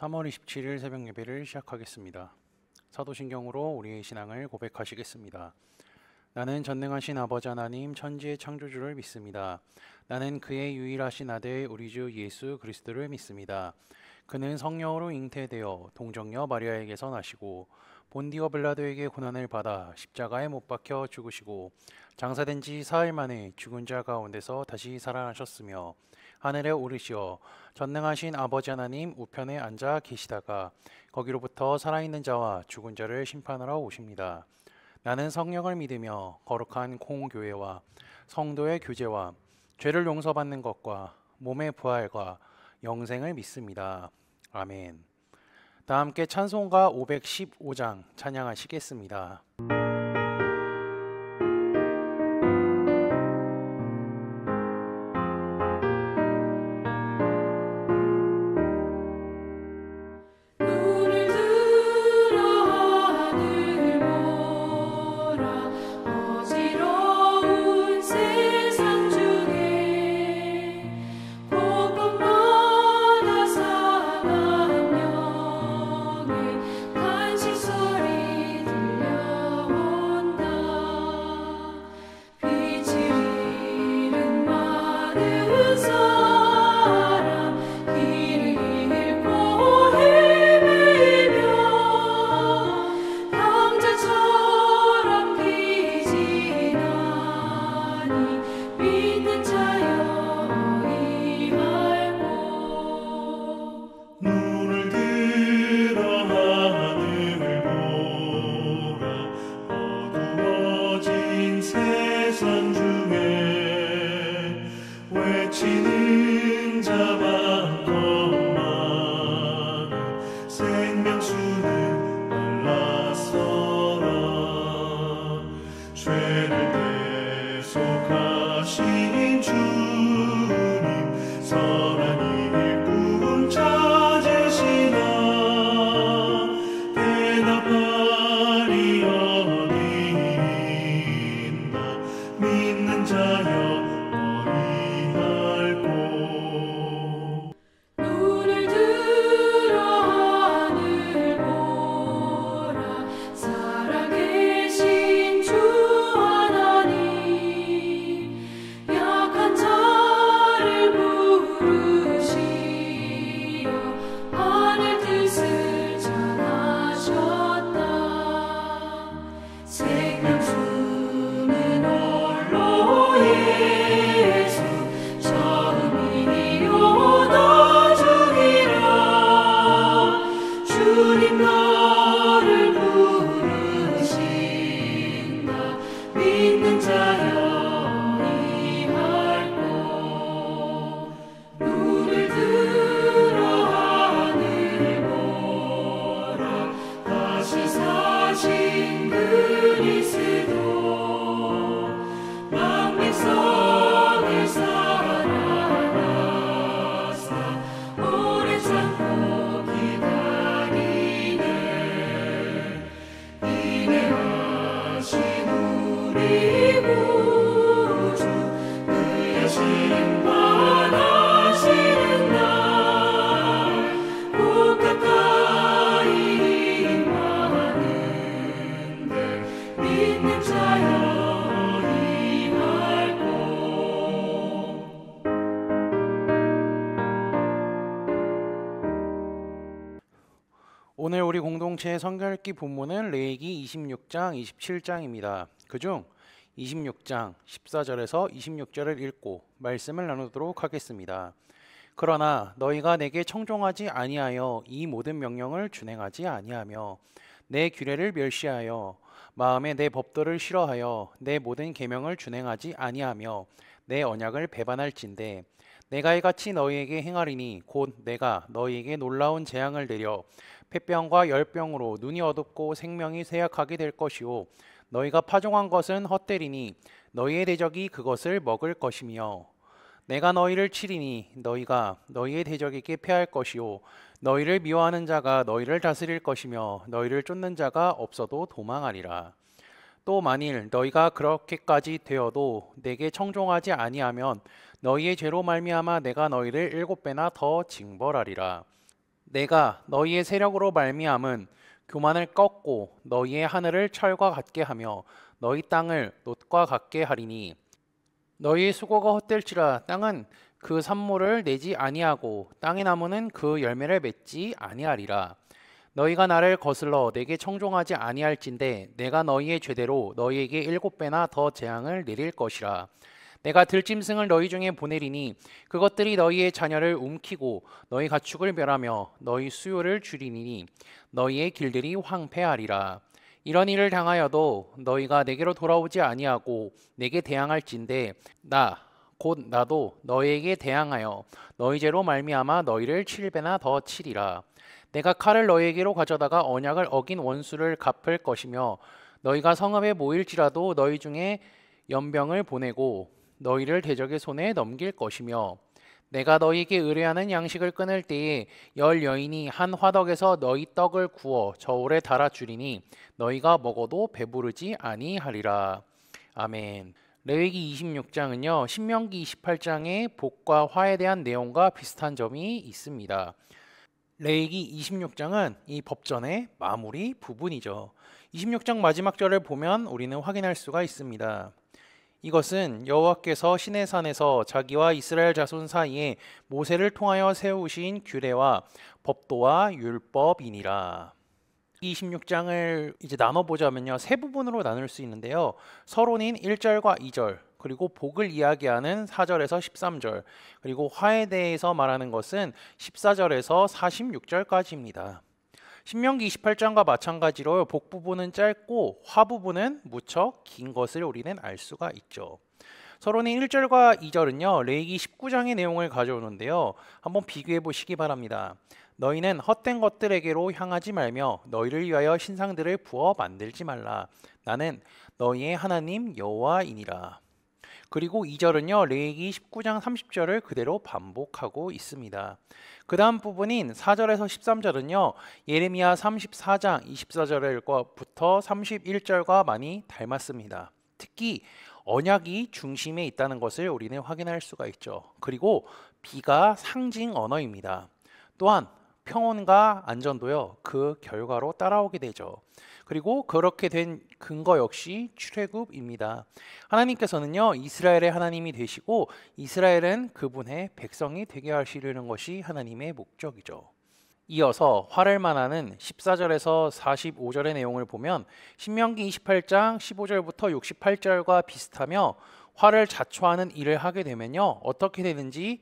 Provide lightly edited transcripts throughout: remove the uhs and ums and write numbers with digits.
3월 27일 새벽 예배를 시작하겠습니다. 사도신경으로 우리의 신앙을 고백하시겠습니다. 나는 전능하신 아버지 하나님 천지의 창조주를 믿습니다. 나는 그의 유일하신 아들 우리 주 예수 그리스도를 믿습니다. 그는 성령으로 잉태되어 동정녀 마리아에게서 나시고 본디오 빌라도에게 고난을 받아 십자가에 못 박혀 죽으시고 장사된 지 사흘 만에 죽은 자 가운데서 다시 살아나셨으며 하늘에 오르시어 전능하신 아버지 하나님 우편에 앉아 계시다가 거기로부터 살아있는 자와 죽은 자를 심판하러 오십니다. 나는 성령을 믿으며 거룩한 공교회와 성도의 교제와 죄를 용서받는 것과 몸의 부활과 영생을 믿습니다. 아멘. 다 함께 찬송가 515장 찬양하시겠습니다. 오늘 우리 공동체의 성경 읽기 본문은 레위기 26장, 27장입니다. 그중 26장 14절에서 26절을 읽고 말씀을 나누도록 하겠습니다. 그러나 너희가 내게 청종하지 아니하여 이 모든 명령을 준행하지 아니하며 내 규례를 멸시하여 마음에 내 법도를 싫어하여 내 모든 계명을 준행하지 아니하며 내 언약을 배반할진대 내가 이같이 너희에게 행하리니 곧 내가 너희에게 놀라운 재앙을 내려 폐병과 열병으로 눈이 어둡고 생명이 쇠약하게 될 것이요 너희가 파종한 것은 헛되리니 너희의 대적이 그것을 먹을 것이며 내가 너희를 치리니 너희가 너희의 대적에게 패할 것이요 너희를 미워하는 자가 너희를 다스릴 것이며 너희를 쫓는 자가 없어도 도망하리라. 또 만일 너희가 그렇게까지 되어도 내게 청종하지 아니하면 너희의 죄로 말미암아 내가 너희를 7배나 더 징벌하리라. 내가 너희의 세력으로 말미암은 교만을 꺾고 너희의 하늘을 철과 같게 하며 너희 땅을 놋과 같게 하리니 너희의 수고가 헛될지라 땅은 그 산모를 내지 아니하고 땅의 나무는 그 열매를 맺지 아니하리라. 너희가 나를 거슬러 내게 청종하지 아니할진대 내가 너희의 죄대로 너희에게 7배나 더 재앙을 내릴 것이라. 내가 들짐승을 너희 중에 보내리니 그것들이 너희의 자녀를 움키고 너희 가축을 멸하며 너희 수요를 줄이니 너희의 길들이 황폐하리라. 이런 일을 당하여도 너희가 내게로 돌아오지 아니하고 내게 대항할진대 곧 나도 너희에게 대항하여 너희 죄로 말미암아 너희를 7배나 더 치리라. 내가 칼을 너희에게로 가져다가 언약을 어긴 원수를 갚을 것이며 너희가 성읍에 모일지라도 너희 중에 연병을 보내고 너희를 대적의 손에 넘길 것이며 내가 너희에게 의뢰하는 양식을 끊을 때에 10여인이 한 화덕에서 너희 떡을 구워 저울에 달아 주리니 너희가 먹어도 배부르지 아니하리라. 아멘. 레위기 26장은요 신명기 28장의 복과 화에 대한 내용과 비슷한 점이 있습니다. 레위기 26장은 이 법전의 마무리 부분이죠. 26장 마지막 절을 보면 우리는 확인할 수가 있습니다. 이것은 여호와께서 시내산에서 자기와 이스라엘 자손 사이에 모세를 통하여 세우신 규례와 법도와 율법이니라. 26장을 이제 나눠보자면요 세 부분으로 나눌 수 있는데요. 서론인 1절과 2절, 그리고 복을 이야기하는 4절에서 13절, 그리고 화에 대해서 말하는 것은 14절에서 46절까지입니다. 신명기 28장과 마찬가지로 복 부분은 짧고 화 부분은 무척 긴 것을 우리는 알 수가 있죠. 서론인 1절과 2절은요 레위기 19장의 내용을 가져오는데요. 한번 비교해 보시기 바랍니다. 너희는 헛된 것들에게로 향하지 말며 너희를 위하여 신상들을 부어 만들지 말라. 나는 너희의 하나님 여호와이니라. 그리고 2절은요 레위기 19장 30절을 그대로 반복하고 있습니다. 그 다음 부분인 4절에서 13절은요 예레미야 34장 24절부터 31절과 많이 닮았습니다. 특히 언약이 중심에 있다는 것을 우리는 확인할 수가 있죠. 그리고 비가 상징 언어입니다. 또한 평온과 안전도요 그 결과로 따라오게 되죠. 그리고 그렇게 된 근거 역시 출애굽입니다. 하나님께서는요 이스라엘의 하나님이 되시고 이스라엘은 그분의 백성이 되게 하시려는 것이 하나님의 목적이죠. 이어서 화를 말하는 14절에서 45절의 내용을 보면 신명기 28장 15절부터 68절과 비슷하며 화를 자초하는 일을 하게 되면요 어떻게 되는지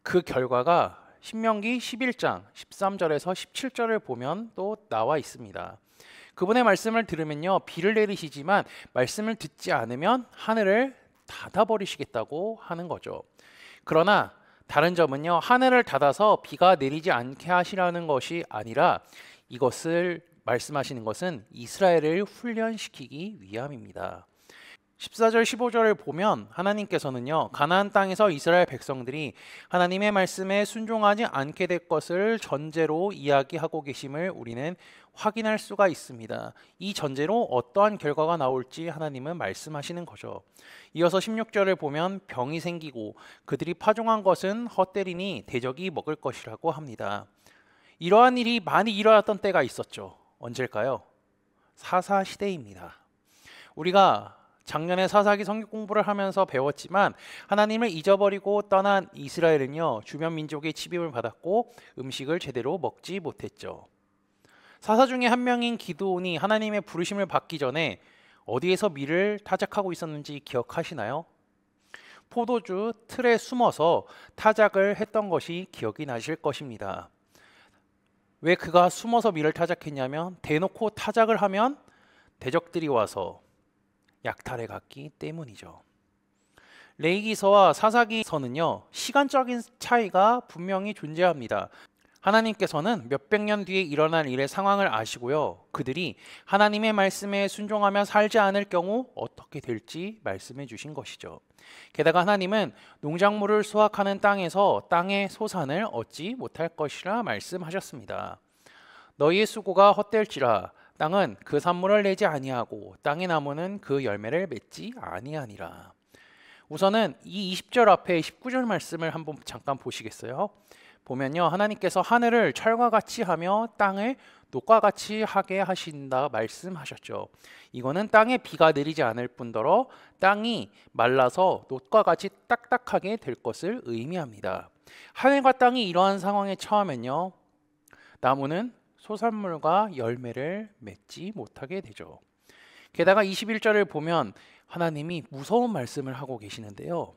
그 결과가 신명기 11장 13절에서 17절을 보면 또 나와 있습니다. 그분의 말씀을 들으면요 비를 내리시지만 말씀을 듣지 않으면 하늘을 닫아버리시겠다고 하는 거죠. 그러나 다른 점은요 하늘을 닫아서 비가 내리지 않게 하시라는 것이 아니라 이것을 말씀하시는 것은 이스라엘을 훈련시키기 위함입니다. 14절 15절을 보면 하나님께서는요 가나안 땅에서 이스라엘 백성들이 하나님의 말씀에 순종하지 않게 될 것을 전제로 이야기하고 계심을 우리는 확인할 수가 있습니다. 이 전제로 어떠한 결과가 나올지 하나님은 말씀하시는 거죠. 이어서 16절을 보면 병이 생기고 그들이 파종한 것은 헛되리니 대적이 먹을 것이라고 합니다. 이러한 일이 많이 일어났던 때가 있었죠. 언제일까요? 사사시대입니다. 우리가 작년에 사사기 성경 공부를 하면서 배웠지만 하나님을 잊어버리고 떠난 이스라엘은요 주변 민족의 침입을 받았고 음식을 제대로 먹지 못했죠. 사사 중에 한 명인 기드온이 하나님의 부르심을 받기 전에 어디에서 밀을 타작하고 있었는지 기억하시나요? 포도주 틀에 숨어서 타작을 했던 것이 기억이 나실 것입니다. 왜 그가 숨어서 밀을 타작했냐면 대놓고 타작을 하면 대적들이 와서 약탈해 갔기 때문이죠. 레위기서와 사사기서는요 시간적인 차이가 분명히 존재합니다. 하나님께서는 몇백 년 뒤에 일어날 일의 상황을 아시고요 그들이 하나님의 말씀에 순종하며 살지 않을 경우 어떻게 될지 말씀해 주신 것이죠. 게다가 하나님은 농작물을 수확하는 땅에서 땅의 소산을 얻지 못할 것이라 말씀하셨습니다. 너희의 수고가 헛될지라 땅은 그 산물을 내지 아니하고 땅의 나무는 그 열매를 맺지 아니하니라. 우선은 이 20절 앞에 19절 말씀을 한번 잠깐 보시겠어요? 보면요, 하나님께서 하늘을 철과 같이 하며 땅을 녹과 같이 하게 하신다 말씀하셨죠. 이거는 땅에 비가 내리지 않을 뿐더러 땅이 말라서 녹과 같이 딱딱하게 될 것을 의미합니다. 하늘과 땅이 이러한 상황에 처하면요, 나무는 소산물과 열매를 맺지 못하게 되죠. 게다가 21절을 보면 하나님이 무서운 말씀을 하고 계시는데요.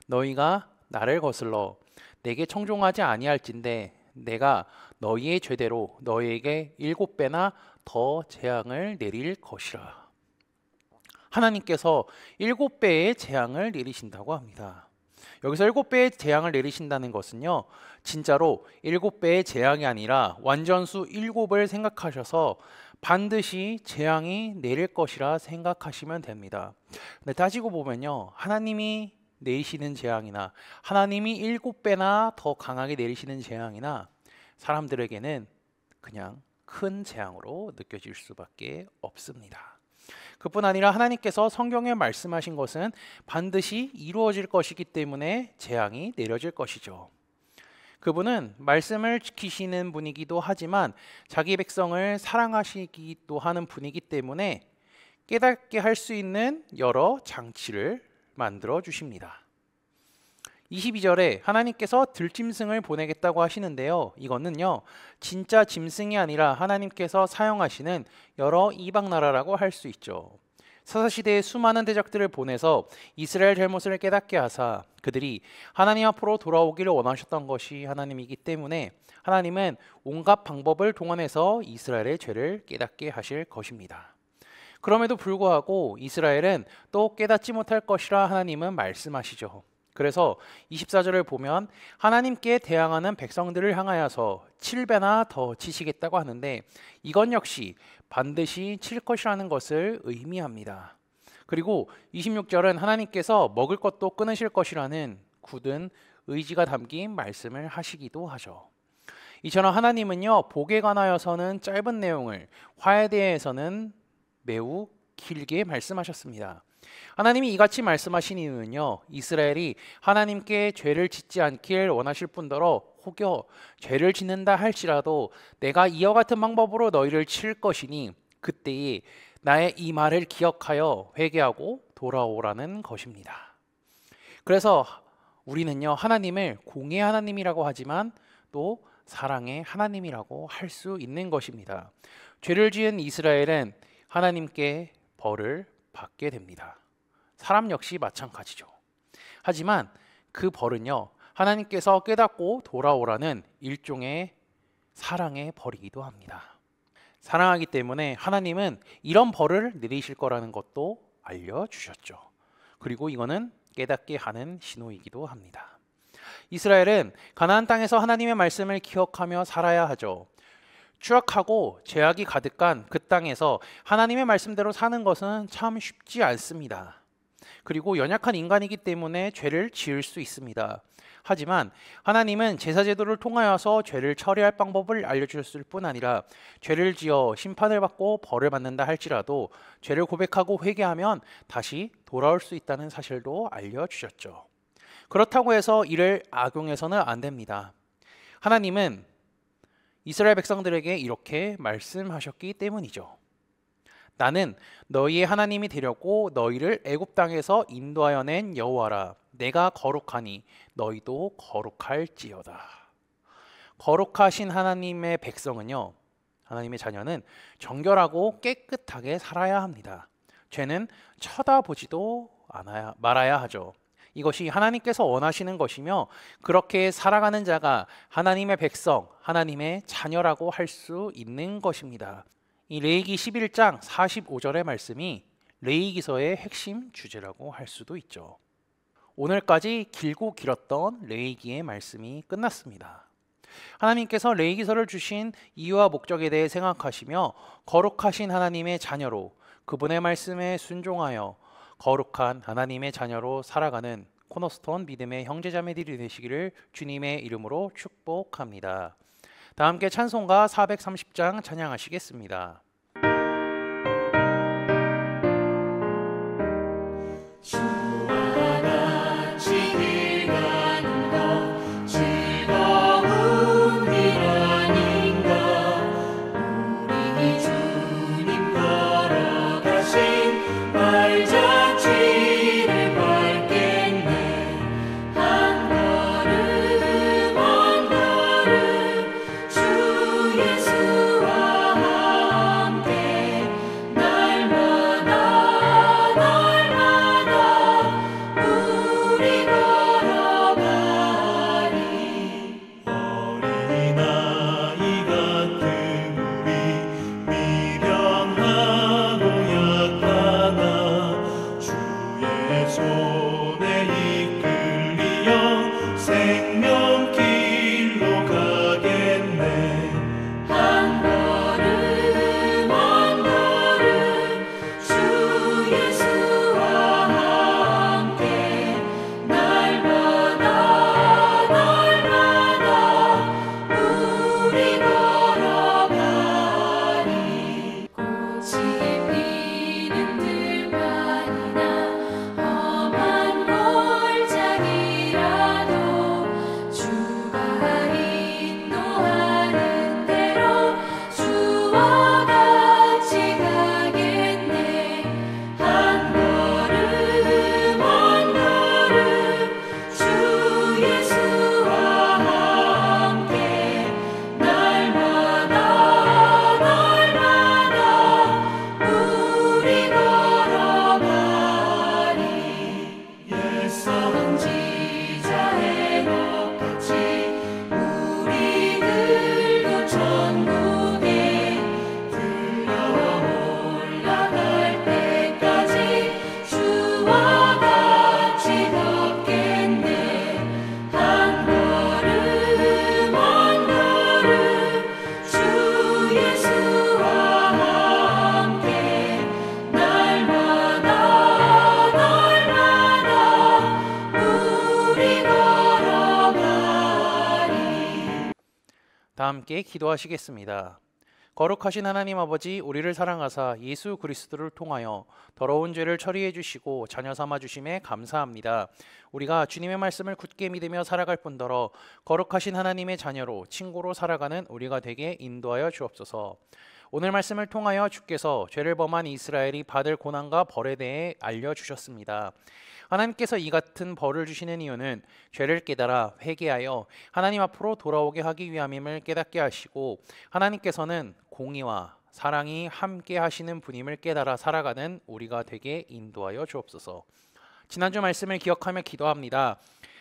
너희가 나를 거슬러 내게 청종하지 아니할진대 내가 너희의 죄대로 너희에게 7배나 더 재앙을 내릴 것이라. 하나님께서 7배의 재앙을 내리신다고 합니다. 여기서 7배의 재앙을 내리신다는 것은요, 진짜로 7배의 재앙이 아니라 완전수 7을 생각하셔서 반드시 재앙이 내릴 것이라 생각하시면 됩니다. 근데 따지고 보면요, 하나님이 내리시는 재앙이나 하나님이 7배나 더 강하게 내리시는 재앙이나 사람들에게는 그냥 큰 재앙으로 느껴질 수밖에 없습니다. 그뿐 아니라 하나님께서 성경에 말씀하신 것은 반드시 이루어질 것이기 때문에 재앙이 내려질 것이죠. 그분은 말씀을 지키시는 분이기도 하지만 자기 백성을 사랑하시기도 하는 분이기 때문에 깨닫게 할 수 있는 여러 장치를 만들어 주십니다. 22절에 하나님께서 들짐승을 보내겠다고 하시는데요, 이거는요, 진짜 짐승이 아니라 하나님께서 사용하시는 여러 이방 나라라고 할 수 있죠. 사사시대에 수많은 대적들을 보내서 이스라엘 잘못을 깨닫게 하사 그들이 하나님 앞으로 돌아오기를 원하셨던 것이 하나님이기 때문에 하나님은 온갖 방법을 동원해서 이스라엘의 죄를 깨닫게 하실 것입니다. 그럼에도 불구하고 이스라엘은 또 깨닫지 못할 것이라 하나님은 말씀하시죠. 그래서 24절을 보면 하나님께 대항하는 백성들을 향하여서 7배나 더 치시겠다고 하는데 이건 역시 반드시 칠 것이라는 것을 의미합니다. 그리고 26절은 하나님께서 먹을 것도 끊으실 것이라는 굳은 의지가 담긴 말씀을 하시기도 하죠. 이처럼 하나님은요, 복에 관하여서는 짧은 내용을, 화에 대해서는 매우 길게 말씀하셨습니다. 하나님이 이같이 말씀하신 이유는요, 이스라엘이 하나님께 죄를 짓지 않길 원하실 뿐더러 혹여 죄를 짓는다 할지라도 내가 이와 같은 방법으로 너희를 칠 것이니 그때에 나의 이 말을 기억하여 회개하고 돌아오라는 것입니다. 그래서 우리는요, 하나님을 공의의 하나님이라고 하지만 또 사랑의 하나님이라고 할 수 있는 것입니다. 죄를 지은 이스라엘은 하나님께 벌을 받게 됩니다. 사람 역시 마찬가지죠. 하지만 그 벌은요, 하나님께서 깨닫고 돌아오라는 일종의 사랑의 벌이기도 합니다. 사랑하기 때문에 하나님은 이런 벌을 내리실 거라는 것도 알려주셨죠. 그리고 이거는 깨닫게 하는 신호이기도 합니다. 이스라엘은 가나안 땅에서 하나님의 말씀을 기억하며 살아야 하죠. 추악하고 죄악이 가득한 그 땅에서 하나님의 말씀대로 사는 것은 참 쉽지 않습니다. 그리고 연약한 인간이기 때문에 죄를 지을 수 있습니다. 하지만 하나님은 제사제도를 통하여서 죄를 처리할 방법을 알려주셨을 뿐 아니라 죄를 지어 심판을 받고 벌을 받는다 할지라도 죄를 고백하고 회개하면 다시 돌아올 수 있다는 사실도 알려주셨죠. 그렇다고 해서 이를 악용해서는 안 됩니다. 하나님은 이스라엘 백성들에게 이렇게 말씀하셨기 때문이죠. 나는 너희의 하나님이 되려고 너희를 애굽 땅에서 인도하여 낸 여호와라. 내가 거룩하니 너희도 거룩할지어다. 거룩하신 하나님의 백성은요, 하나님의 자녀는 정결하고 깨끗하게 살아야 합니다. 죄는 쳐다보지도 말아야 하죠. 이것이 하나님께서 원하시는 것이며 그렇게 살아가는 자가 하나님의 백성, 하나님의 자녀라고 할 수 있는 것입니다. 이 레위기 11장 45절의 말씀이 레위기서의 핵심 주제라고 할 수도 있죠. 오늘까지 길고 길었던 레위기의 말씀이 끝났습니다. 하나님께서 레위기서를 주신 이유와 목적에 대해 생각하시며 거룩하신 하나님의 자녀로 그분의 말씀에 순종하여 거룩한 하나님의 자녀로 살아가는 코너스톤 믿음의 형제자매들이 되시기를 주님의 이름으로 축복합니다. 다 함께 찬송가 430장 찬양하시겠습니다. 주와 같이 일하는 것 즐거워 다 함께 기도하시겠습니다. 거룩하신 하나님 아버지, 우리를 사랑하사 예수 그리스도를 통하여 더러운 죄를 처리해 주시고 자녀 삼아 주심에 감사합니다. 우리가 주님의 말씀을 굳게 믿으며 살아갈 뿐더러 거룩하신 하나님의 자녀로 친구로 살아가는 우리가 되게 인도하여 주옵소서. 오늘 말씀을 통하여 주께서 죄를 범한 이스라엘이 받을 고난과 벌에 대해 알려주셨습니다. 하나님께서 이 같은 벌을 주시는 이유는 죄를 깨달아 회개하여 하나님 앞으로 돌아오게 하기 위함임을 깨닫게 하시고, 하나님께서는 공의와 사랑이 함께 하시는 분임을 깨달아 살아가는 우리가 되게 인도하여 주옵소서. 지난주 말씀을 기억하며 기도합니다.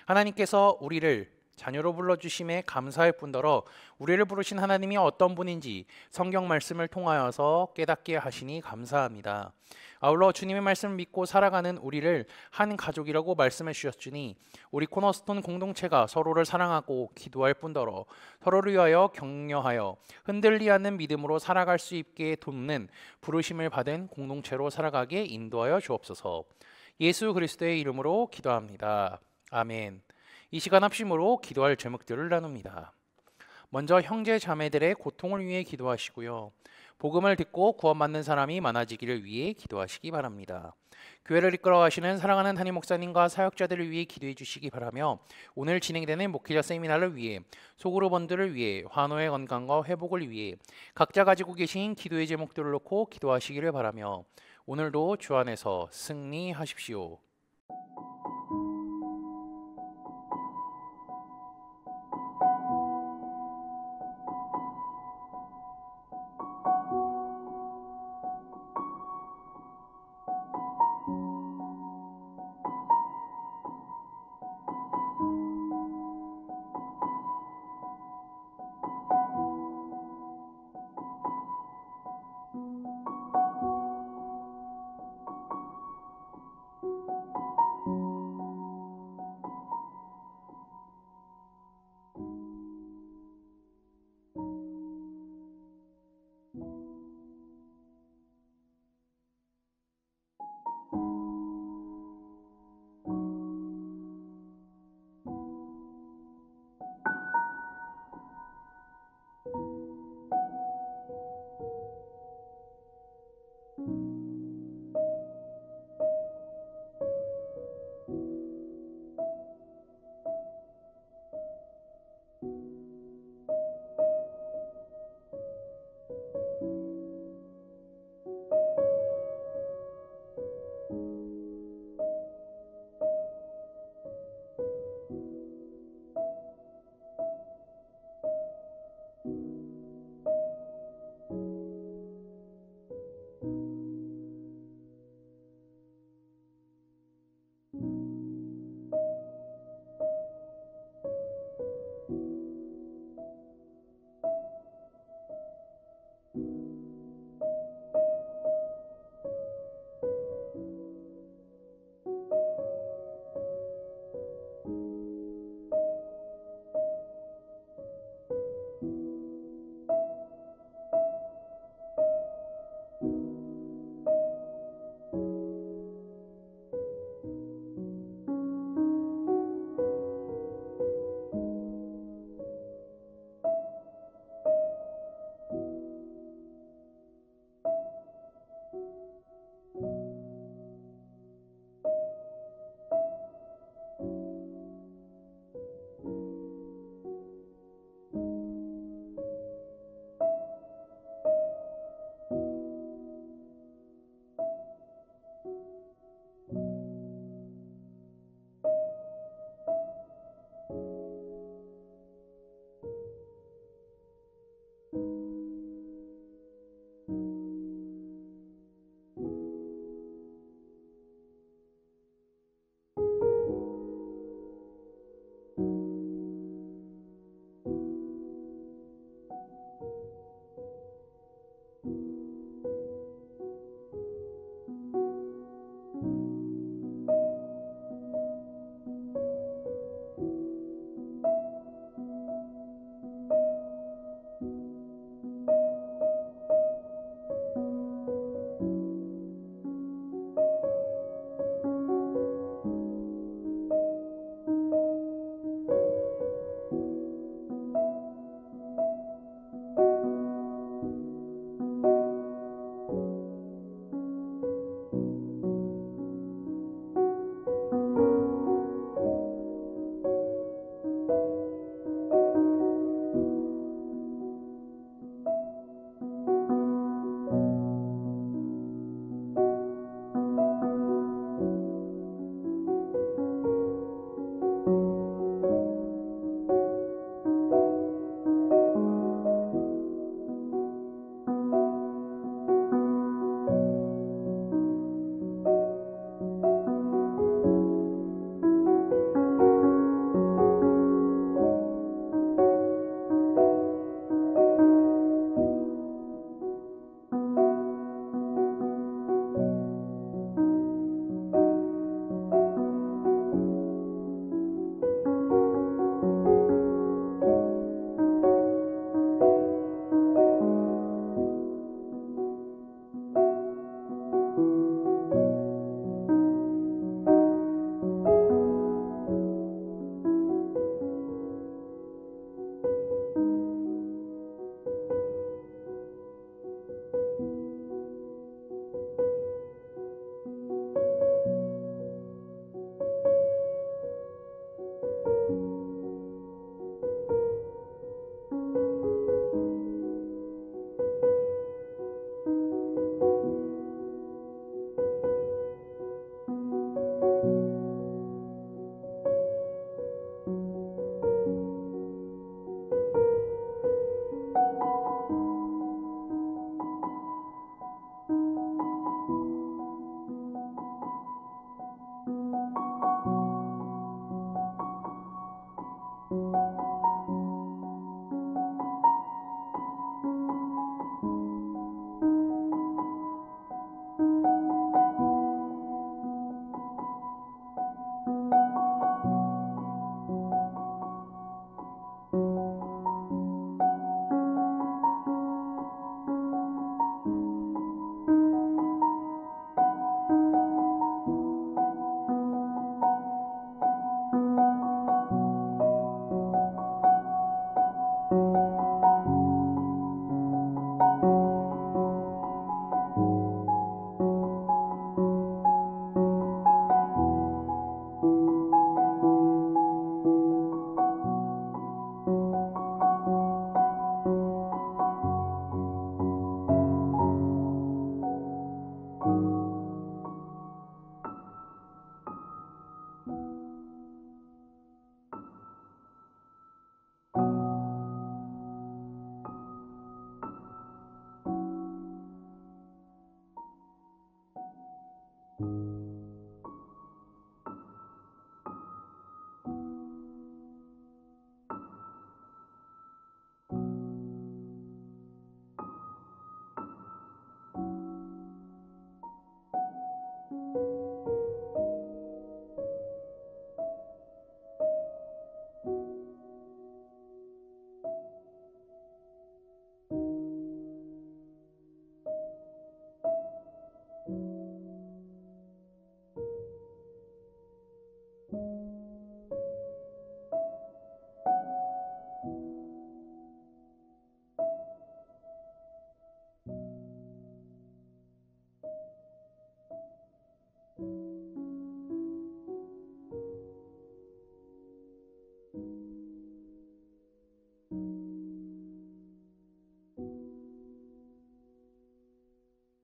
하나님께서 우리를 자녀로 불러주심에 감사할 뿐더러 우리를 부르신 하나님이 어떤 분인지 성경 말씀을 통하여서 깨닫게 하시니 감사합니다. 아울러 주님의 말씀을 믿고 살아가는 우리를 한 가족이라고 말씀해 주셨으니 우리 코너스톤 공동체가 서로를 사랑하고 기도할 뿐더러 서로를 위하여 격려하여 흔들리지 않는 믿음으로 살아갈 수 있게 돕는 부르심을 받은 공동체로 살아가게 인도하여 주옵소서. 예수 그리스도의 이름으로 기도합니다. 아멘. 이 시간 합심으로 기도할 제목들을 나눕니다. 먼저 형제 자매들의 고통을 위해 기도하시고요. 복음을 듣고 구원받는 사람이 많아지기를 위해 기도하시기 바랍니다. 교회를 이끌어 가시는 사랑하는 담임 목사님과 사역자들을 위해 기도해 주시기 바라며, 오늘 진행되는 목회자 세미나를 위해, 소그룹원들을 위해, 환우의 건강과 회복을 위해 각자 가지고 계신 기도의 제목들을 놓고 기도하시기를 바라며, 오늘도 주 안에서 승리하십시오.